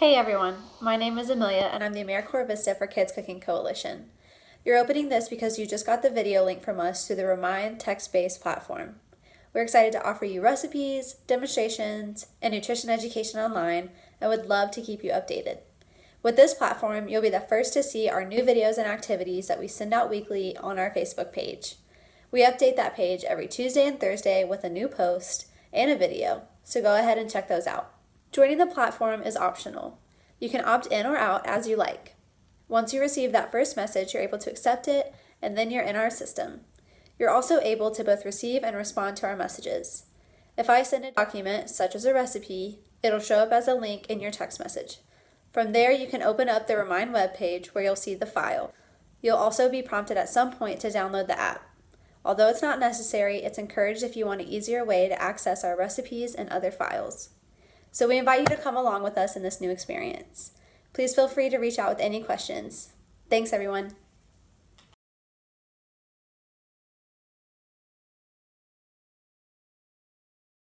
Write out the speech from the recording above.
Hey everyone, my name is Amelia and I'm the AmeriCorps Vista for Kids Cooking Coalition. You're opening this because you just got the video link from us through the Remind text-based platform. We're excited to offer you recipes, demonstrations, and nutrition education online and would love to keep you updated. With this platform, you'll be the first to see our new videos and activities that we send out weekly on our Facebook page. We update that page every Tuesday and Thursday with a new post and a video, so go ahead and check those out. Joining the platform is optional. You can opt in or out as you like. Once you receive that first message, you're able to accept it, and then you're in our system. You're also able to both receive and respond to our messages. If I send a document, such as a recipe, it'll show up as a link in your text message. From there, you can open up the Remind webpage where you'll see the file. You'll also be prompted at some point to download the app. Although it's not necessary, it's encouraged if you want an easier way to access our recipes and other files. So we invite you to come along with us in this new experience. Please feel free to reach out with any questions. Thanks, everyone.